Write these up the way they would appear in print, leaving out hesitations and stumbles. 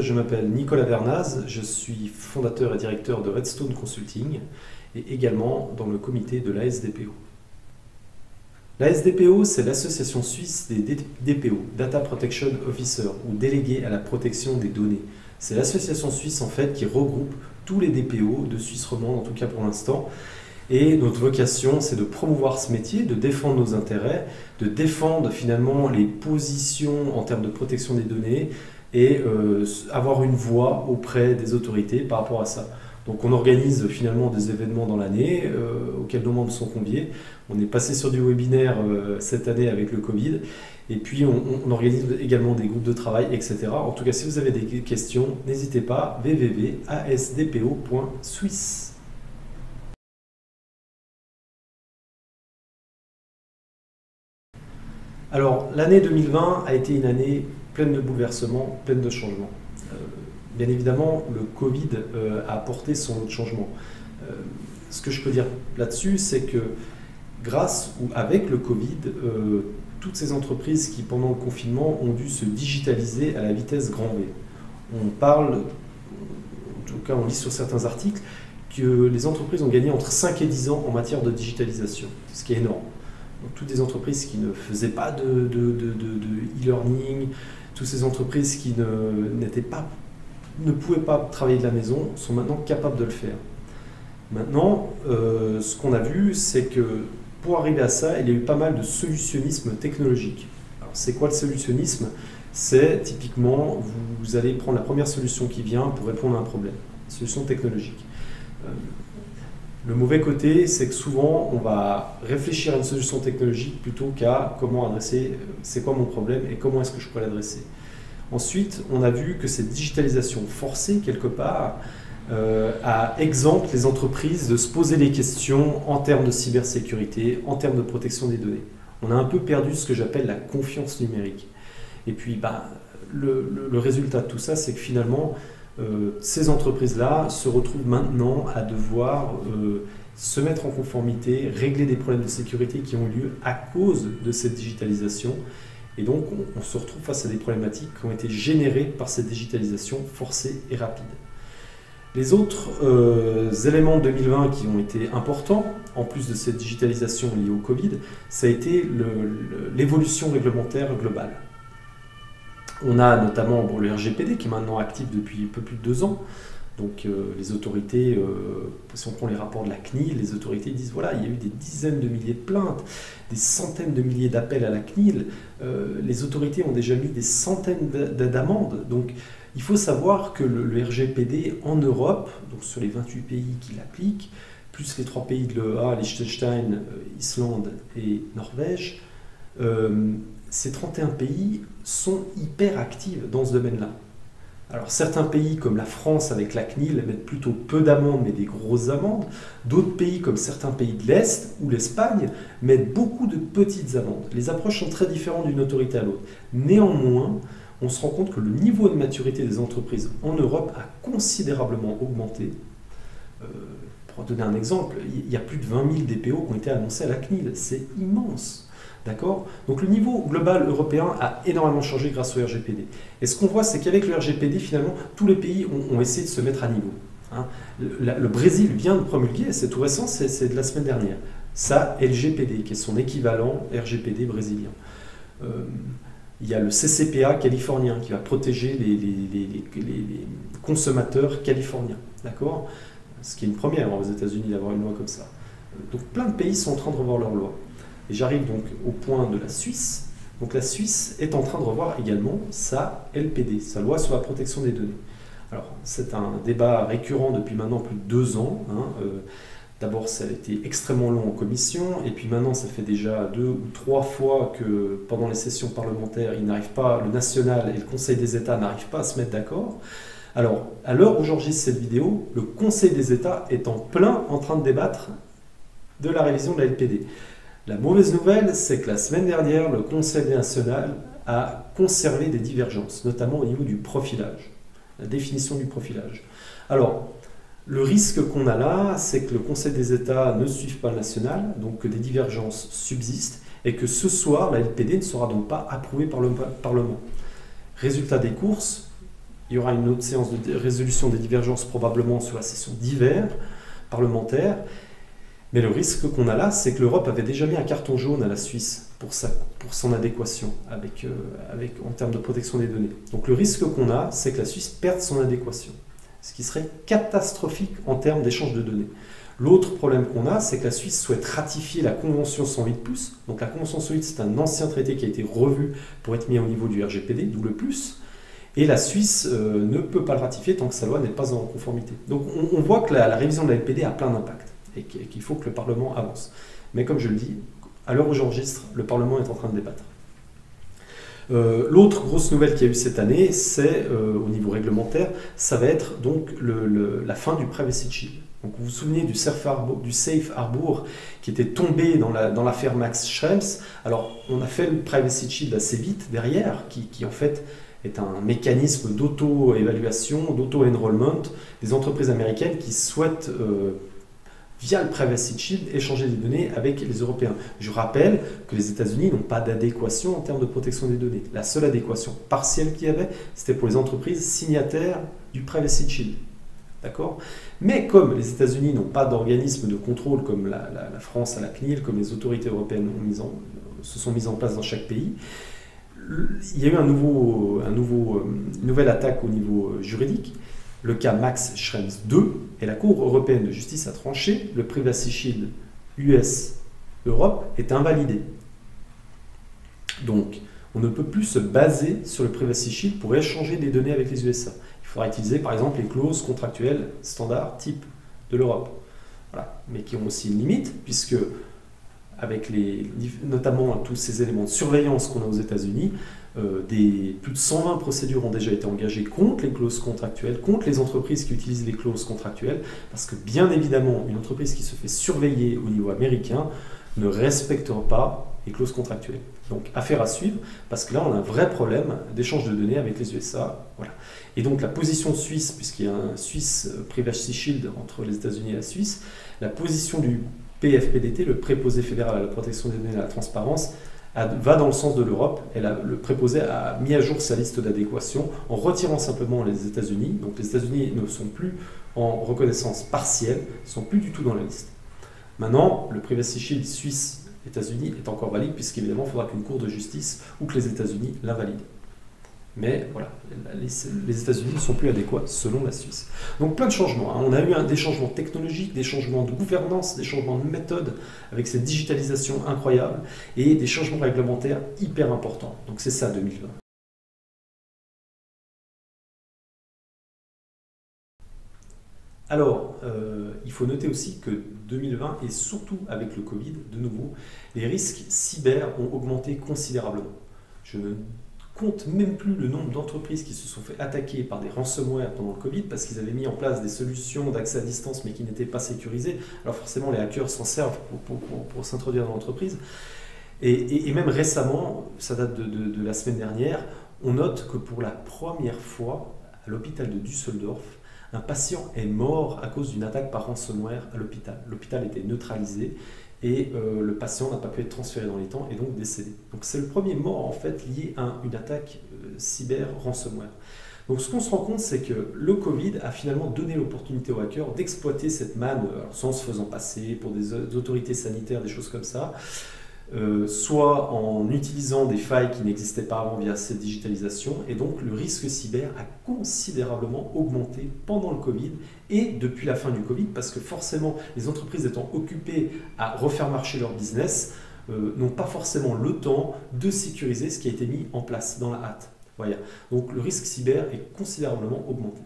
je m'appelle Nicolas Vernaz, je suis fondateur et directeur de Redstone Consulting et également dans le comité de l'ASDPO. L'ASDPO, c'est l'association suisse des DPO, Data Protection Officer, ou délégués à la protection des données. C'est l'association suisse en fait qui regroupe tous les DPO de Suisse romande, en tout cas pour l'instant. Et notre vocation, c'est de promouvoir ce métier, de défendre nos intérêts, de défendre finalement les positions en termes de protection des données et avoir une voix auprès des autorités par rapport à ça. Donc on organise finalement des événements dans l'année auxquels nos membres sont conviés. On est passé sur du webinaire cette année avec le Covid. Et puis on organise également des groupes de travail, etc. En tout cas, si vous avez des questions, n'hésitez pas, www.asdpo.suisse. Alors, l'année 2020 a été une année pleine de bouleversements, pleine de changements. Bien évidemment, le Covid a apporté son lot de changements. Ce que je peux dire là-dessus, c'est que grâce ou avec le Covid, toutes ces entreprises qui, pendant le confinement, ont dû se digitaliser à la vitesse grand V. On parle, en tout cas on lit sur certains articles, que les entreprises ont gagné entre 5 et 10 ans en matière de digitalisation, ce qui est énorme. Donc, toutes les entreprises qui ne faisaient pas de e-learning, toutes ces entreprises qui ne pouvaient pas travailler de la maison sont maintenant capables de le faire. Maintenant, ce qu'on a vu, c'est que pour arriver à ça, il y a eu pas mal de solutionnisme technologique. Alors, c'est quoi le solutionnisme? C'est typiquement, vous allez prendre la première solution qui vient pour répondre à un problème, solution technologique. Le mauvais côté, c'est que souvent, on va réfléchir à une solution technologique plutôt qu'à comment adresser, c'est quoi mon problème et comment est-ce que je peux l'adresser. Ensuite, on a vu que cette digitalisation forcée, quelque part, a exempté les entreprises de se poser des questions en termes de cybersécurité, en termes de protection des données. On a un peu perdu ce que j'appelle la confiance numérique. Et puis, le résultat de tout ça, c'est que finalement, ces entreprises-là se retrouvent maintenant à devoir se mettre en conformité, régler des problèmes de sécurité qui ont lieu à cause de cette digitalisation. Et donc, on se retrouve face à des problématiques qui ont été générées par cette digitalisation forcée et rapide. Les autres éléments de 2020 qui ont été importants, en plus de cette digitalisation liée au Covid, ça a été l'évolution réglementaire globale. On a notamment le RGPD qui est maintenant actif depuis un peu plus de 2 ans. Donc les autorités, si on prend les rapports de la CNIL, les autorités disent voilà, il y a eu des dizaines de milliers de plaintes, des centaines de milliers d'appels à la CNIL. Les autorités ont déjà mis des centaines d'amendes. Donc il faut savoir que le RGPD en Europe, donc sur les 28 pays qui l'appliquent, plus les 3 pays de l'EEA, Liechtenstein, Islande et Norvège, ces 31 pays sont hyper actifs dans ce domaine-là. Alors certains pays comme la France avec la CNIL mettent plutôt peu d'amendes mais des grosses amendes. D'autres pays comme certains pays de l'Est ou l'Espagne mettent beaucoup de petites amendes. Les approches sont très différentes d'une autorité à l'autre. Néanmoins, on se rend compte que le niveau de maturité des entreprises en Europe a considérablement augmenté. Pour donner un exemple, il y a plus de 20 000 DPO qui ont été annoncés à la CNIL. C'est immense. D'accord? Donc le niveau global européen a énormément changé grâce au RGPD. Et ce qu'on voit, c'est qu'avec le RGPD, finalement, tous les pays ont essayé de se mettre à niveau. Hein. Le Brésil vient de promulguer, c'est tout récent, c'est de la semaine dernière, ça LGPD, qui est son équivalent RGPD brésilien. Il y a le CCPA californien qui va protéger les consommateurs californiens. D'accord? Ce qui est une première aux États-Unis d'avoir une loi comme ça. Donc plein de pays sont en train de revoir leur loi. Et j'arrive donc au point de la Suisse. Donc la Suisse est en train de revoir également sa LPD, sa loi sur la protection des données. Alors c'est un débat récurrent depuis maintenant plus de 2 ans. Hein. D'abord ça a été extrêmement long en commission, et puis maintenant ça fait déjà 2 ou 3 fois que pendant les sessions parlementaires, ils n'arrivent pas, le national et le Conseil des États n'arrivent pas à se mettre d'accord. Alors à l'heure où j'enregistre cette vidéo, le Conseil des États est en plein en train de débattre de la révision de la LPD. La mauvaise nouvelle, c'est que la semaine dernière, le Conseil national a conservé des divergences, notamment au niveau du profilage, la définition du profilage. Alors, le risque qu'on a là, c'est que le Conseil des États ne suive pas le national, donc que des divergences subsistent, et que ce soir, la LPD ne sera donc pas approuvée par le Parlement. Résultat des courses, Il y aura une autre séance de résolution des divergences probablement sur la session d'hiver parlementaire. Mais le risque qu'on a là, c'est que l'Europe avait déjà mis un carton jaune à la Suisse pour son adéquation en termes de protection des données. Donc le risque qu'on a, c'est que la Suisse perde son adéquation, ce qui serait catastrophique en termes d'échange de données. L'autre problème qu'on a, c'est que la Suisse souhaite ratifier la Convention 108+. Donc la Convention 108, c'est un ancien traité qui a été revu pour être mis au niveau du RGPD, d'où le plus. Et la Suisse ne peut pas le ratifier tant que sa loi n'est pas en conformité. Donc on voit que la révision de la LPD a plein d'impacts et qu'il faut que le Parlement avance. Mais comme je le dis, à l'heure où j'enregistre, le Parlement est en train de débattre. L'autre grosse nouvelle qu'il y a eu cette année, c'est au niveau réglementaire, ça va être donc la fin du Privacy Shield. Donc vous vous souvenez du Safe Harbor qui était tombé dans l'affaire Max Schrems. Alors on a fait le Privacy Shield assez vite derrière, qui en fait est un mécanisme d'auto-évaluation, d'auto-enrollment des entreprises américaines qui souhaitent, via le Privacy Shield, échanger des données avec les Européens. Je rappelle que les États-Unis n'ont pas d'adéquation en termes de protection des données. La seule adéquation partielle qu'il y avait, c'était pour les entreprises signataires du Privacy Shield. D'accord ? Mais comme les États-Unis n'ont pas d'organisme de contrôle comme la France à la CNIL, comme les autorités européennes se sont mises en place dans chaque pays, il y a eu une nouvelle attaque au niveau juridique, le cas Max Schrems 2, et la Cour européenne de justice a tranché, le Privacy Shield US-Europe est invalidé. Donc, on ne peut plus se baser sur le Privacy Shield pour échanger des données avec les USA. Il faudra utiliser par exemple les clauses contractuelles standards type de l'Europe. Voilà. Mais qui ont aussi une limite, puisque avec notamment tous ces éléments de surveillance qu'on a aux États-Unis, plus de 120 procédures ont déjà été engagées contre les clauses contractuelles, contre les entreprises qui utilisent les clauses contractuelles, parce que bien évidemment, une entreprise qui se fait surveiller au niveau américain ne respectera pas les clauses contractuelles. Donc affaire à suivre, parce que là on a un vrai problème d'échange de données avec les USA. Voilà. Et donc la position suisse, puisqu'il y a un Swiss Privacy Shield entre les États-Unis et la Suisse, la position du PFPDT, le préposé fédéral à la protection des données et à la transparence, va dans le sens de l'Europe. Le préposé a mis à jour sa liste d'adéquation en retirant simplement les États-Unis. Donc les États-Unis ne sont plus en reconnaissance partielle, ne sont plus du tout dans la liste. Maintenant, le Privacy Shield Suisse-États-Unis est encore valide, puisqu'évidemment, il faudra qu'une cour de justice ou que les États-Unis l'invalident. Mais voilà, les États-Unis ne sont plus adéquats selon la Suisse. Donc plein de changements. On a eu des changements technologiques, des changements de gouvernance, des changements de méthode avec cette digitalisation incroyable et des changements réglementaires hyper importants. Donc c'est ça 2020. Alors, il faut noter aussi que 2020, et surtout avec le Covid, de nouveau, les risques cyber ont augmenté considérablement. Je ne compte même plus le nombre d'entreprises qui se sont fait attaquer par des ransomware pendant le Covid parce qu'ils avaient mis en place des solutions d'accès à distance mais qui n'étaient pas sécurisées. Alors forcément, les hackers s'en servent pour s'introduire dans l'entreprise. Et même récemment, ça date de la semaine dernière, on note que pour la première fois, à l'hôpital de Düsseldorf, un patient est mort à cause d'une attaque par ransomware à l'hôpital. L'hôpital était neutralisé et le patient n'a pas pu être transféré dans les temps et donc décédé. Donc c'est le premier mort en fait lié à une attaque cyber ransomware. Donc ce qu'on se rend compte, c'est que le Covid a finalement donné l'opportunité aux hackers d'exploiter cette manne, sans se faisant passer pour des autorités sanitaires, des choses comme ça, soit en utilisant des failles qui n'existaient pas avant via cette digitalisation, et donc le risque cyber a considérablement augmenté pendant le Covid et depuis la fin du Covid, parce que forcément les entreprises étant occupées à refaire marcher leur business n'ont pas forcément le temps de sécuriser ce qui a été mis en place dans la hâte. Voilà. Donc le risque cyber est considérablement augmenté.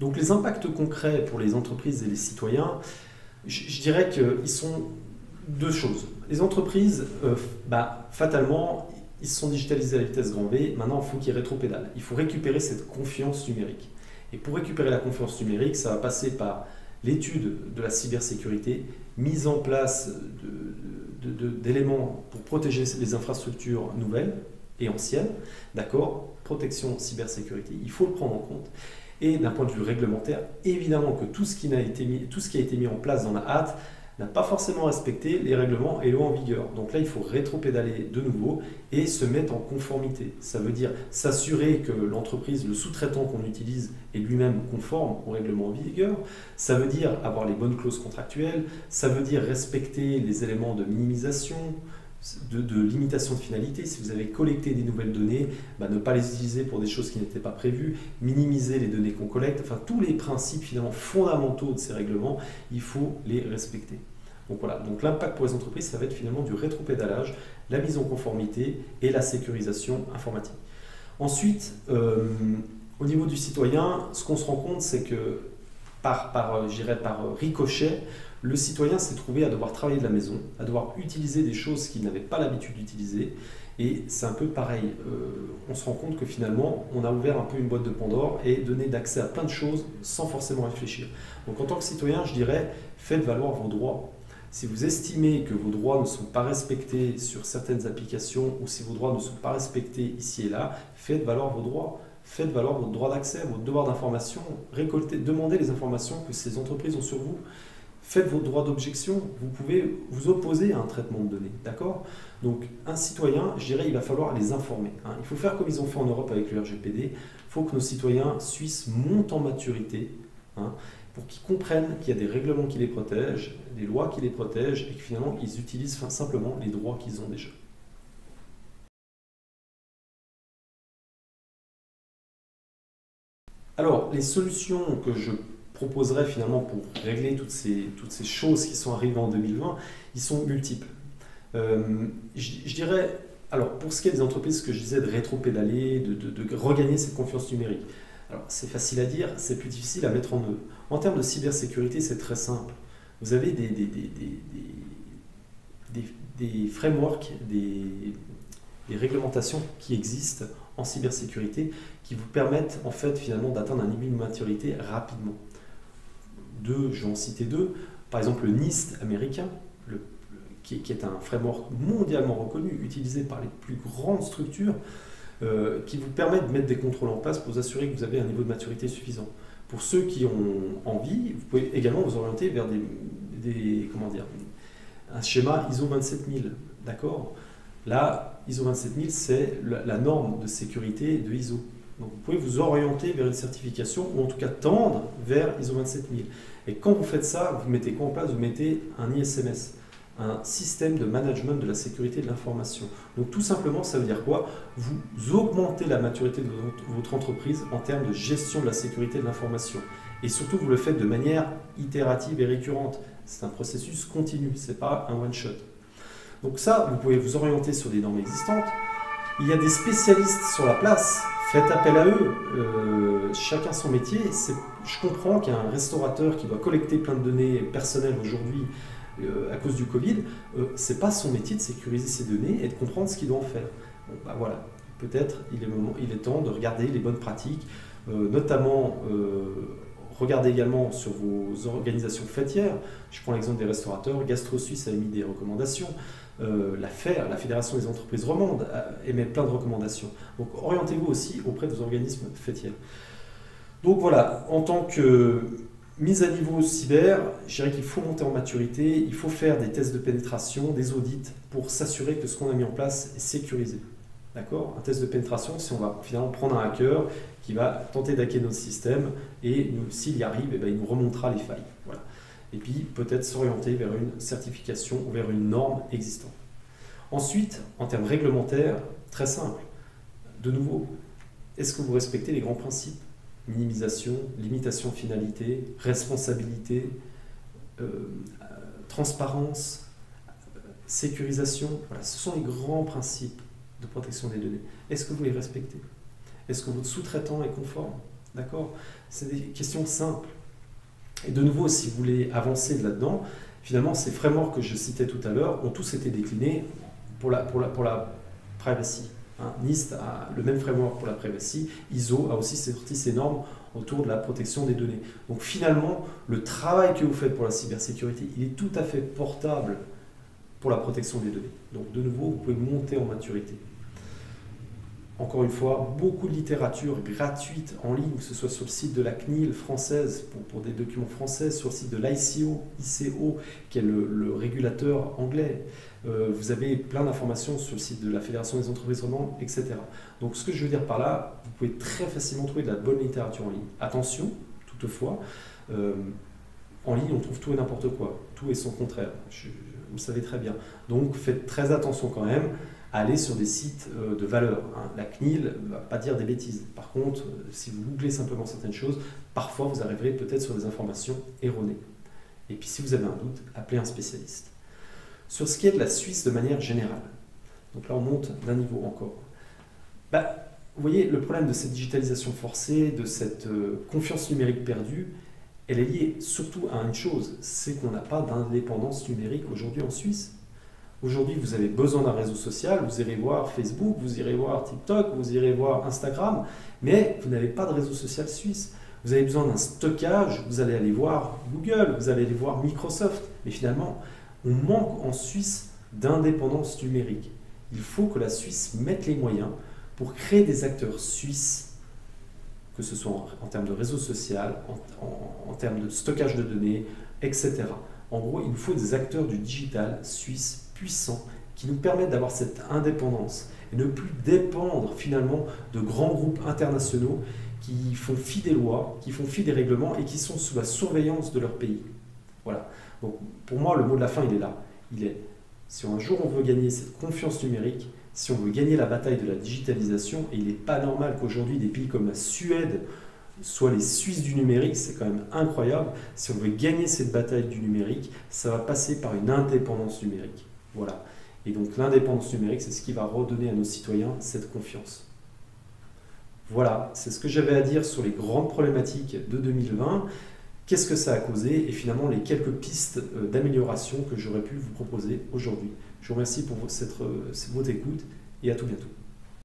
Donc les impacts concrets pour les entreprises et les citoyens, je dirais qu'ils sont deux choses. Les entreprises, fatalement, ils se sont digitalisés à la vitesse grand V, maintenant il faut qu'ils rétropédalent. Il faut récupérer cette confiance numérique. Et pour récupérer la confiance numérique, ça va passer par l'étude de la cybersécurité, mise en place d'éléments pour protéger les infrastructures nouvelles et anciennes, d'accord, protection cybersécurité, il faut le prendre en compte. Et d'un point de vue réglementaire, évidemment que tout ce qui a été mis en place dans la hâte n'a pas forcément respecté les règlements et lois en vigueur. Donc là, il faut rétro-pédaler de nouveau et se mettre en conformité. Ça veut dire s'assurer que l'entreprise, le sous-traitant qu'on utilise est lui-même conforme aux règlements en vigueur. Ça veut dire avoir les bonnes clauses contractuelles. Ça veut dire respecter les éléments de minimisation, de limitation de finalité. Si vous avez collecté des nouvelles données, ne pas les utiliser pour des choses qui n'étaient pas prévues, minimiser les données qu'on collecte, enfin tous les principes finalement fondamentaux de ces règlements, il faut les respecter. Donc voilà, donc l'impact pour les entreprises, ça va être finalement du rétropédalage, la mise en conformité et la sécurisation informatique. Ensuite, au niveau du citoyen, ce qu'on se rend compte, c'est que par ricochet, le citoyen s'est trouvé à devoir travailler de la maison, à devoir utiliser des choses qu'il n'avait pas l'habitude d'utiliser. Et c'est un peu pareil. On se rend compte que finalement, on a ouvert un peu une boîte de Pandore et donné d'accès à plein de choses sans forcément réfléchir. Donc en tant que citoyen, je dirais, faites valoir vos droits. Si vous estimez que vos droits ne sont pas respectés sur certaines applications ou si vos droits ne sont pas respectés ici et là, faites valoir vos droits. Faites valoir votre droit d'accès, votre devoir d'information, récoltez, demandez les informations que ces entreprises ont sur vous. Faites votre droit d'objection, vous pouvez vous opposer à un traitement de données, d'accord? Donc un citoyen, je dirais, il va falloir les informer. Il faut faire comme ils ont fait en Europe avec le RGPD, il faut que nos citoyens suisses montent en maturité, pour qu'ils comprennent qu'il y a des règlements qui les protègent, des lois qui les protègent, et que finalement ils utilisent simplement les droits qu'ils ont déjà. Alors, les solutions que je proposerais finalement pour régler toutes ces choses qui sont arrivées en 2020, ils sont multiples. Je dirais, alors pour ce qui est des entreprises, ce que je disais, de rétro-pédaler, de regagner cette confiance numérique. Alors c'est facile à dire, c'est plus difficile à mettre en œuvre. En termes de cybersécurité, c'est très simple. Vous avez des frameworks, des réglementations qui existent en cybersécurité qui vous permettent en fait finalement d'atteindre un niveau de maturité rapidement. Je vais en citer deux. Par exemple le NIST américain, qui est un framework mondialement reconnu, utilisé par les plus grandes structures, qui vous permet de mettre des contrôles en place pour vous assurer que vous avez un niveau de maturité suffisant. Pour ceux qui ont envie, vous pouvez également vous orienter vers un schéma ISO 27000, d'accord? Là, ISO 27000, c'est la norme de sécurité de ISO. Donc vous pouvez vous orienter vers une certification ou en tout cas tendre vers ISO 27000. Et quand vous faites ça, vous mettez quoi en place? Vous mettez un ISMS, un système de management de la sécurité de l'information. Donc tout simplement, ça veut dire quoi? Vous augmentez la maturité de votre entreprise en termes de gestion de la sécurité de l'information. Et surtout, vous le faites de manière itérative et récurrente. C'est un processus continu, ce n'est pas un one-shot. Donc ça, vous pouvez vous orienter sur des normes existantes. Il y a des spécialistes sur la place, faites appel à eux, chacun son métier. Je comprends qu'il y a un restaurateur qui doit collecter plein de données personnelles aujourd'hui à cause du Covid. Ce n'est pas son métier de sécuriser ces données et de comprendre ce qu'il doit en faire. Bon, voilà, peut-être il est temps de regarder les bonnes pratiques, notamment regardez également sur vos organisations fêtières. Je prends l'exemple des restaurateurs. Gastro Suisse a émis des recommandations. La Fédération des entreprises romandes, émet plein de recommandations. Donc orientez-vous aussi auprès des organismes fêtiers. Donc voilà, en tant que mise à niveau cyber, je dirais qu'il faut monter en maturité, il faut faire des tests de pénétration, des audits pour s'assurer que ce qu'on a mis en place est sécurisé. D'accord? Un test de pénétration, si on va finalement prendre un hacker qui va tenter d'hacker notre système et s'il y arrive, il nous remontera les failles. Voilà. Et puis peut-être s'orienter vers une certification ou vers une norme existante. Ensuite, en termes réglementaires, très simple. De nouveau, est-ce que vous respectez les grands principes? Minimisation, limitation de finalité, responsabilité, transparence, sécurisation. Voilà, ce sont les grands principes de protection des données. Est-ce que vous les respectez? Est-ce que votre sous-traitant est conforme? D'accord? C'est des questions simples. Et de nouveau, si vous voulez avancer là-dedans, finalement, ces frameworks que je citais tout à l'heure ont tous été déclinés pour la privacy. NIST a le même framework pour la privacy. ISO a aussi sorti ses normes autour de la protection des données. Donc finalement, le travail que vous faites pour la cybersécurité, il est tout à fait portable pour la protection des données. Donc de nouveau, vous pouvez monter en maturité. Encore une fois, beaucoup de littérature gratuite en ligne, que ce soit sur le site de la CNIL française pour des documents français, sur le site de l'ICO, qui est le régulateur anglais. Vous avez plein d'informations sur le site de la Fédération des entreprises romandes, etc. Donc ce que je veux dire par là, vous pouvez très facilement trouver de la bonne littérature en ligne. Attention, toutefois, en ligne on trouve tout et n'importe quoi, tout et son contraire, vous le savez très bien. Donc faites très attention quand même à aller sur des sites de valeur. La CNIL ne va pas dire des bêtises. Par contre, si vous googlez simplement certaines choses, parfois vous arriverez peut-être sur des informations erronées. Et puis si vous avez un doute, appelez un spécialiste. Sur ce qui est de la Suisse de manière générale, donc là on monte d'un niveau encore. Vous voyez, le problème de cette digitalisation forcée, de cette confiance numérique perdue, elle est liée surtout à une chose, c'est qu'on n'a pas d'indépendance numérique aujourd'hui en Suisse. Aujourd'hui, vous avez besoin d'un réseau social, vous irez voir Facebook, vous irez voir TikTok, vous irez voir Instagram, mais vous n'avez pas de réseau social suisse. Vous avez besoin d'un stockage, vous allez aller voir Google, vous allez aller voir Microsoft, mais finalement, on manque en Suisse d'indépendance numérique. Il faut que la Suisse mette les moyens pour créer des acteurs suisses, que ce soit en termes de réseau social, en termes de stockage de données, etc. En gros, il nous faut des acteurs du digital suisse puissants qui nous permettent d'avoir cette indépendance et ne plus dépendre finalement de grands groupes internationaux qui font fi des lois, qui font fi des règlements et qui sont sous la surveillance de leur pays. Voilà. Donc pour moi, le mot de la fin, il est là. Il est, si un jour on veut gagner cette confiance numérique, si on veut gagner la bataille de la digitalisation, et il n'est pas normal qu'aujourd'hui des pays comme la Suède soient les Suisses du numérique, c'est quand même incroyable. Si on veut gagner cette bataille du numérique, ça va passer par une indépendance numérique. Voilà. Et donc l'indépendance numérique, c'est ce qui va redonner à nos citoyens cette confiance. Voilà, c'est ce que j'avais à dire sur les grandes problématiques de 2020. Qu'est-ce que ça a causé et finalement les quelques pistes d'amélioration que j'aurais pu vous proposer aujourd'hui. Je vous remercie pour votre écoute et à tout bientôt.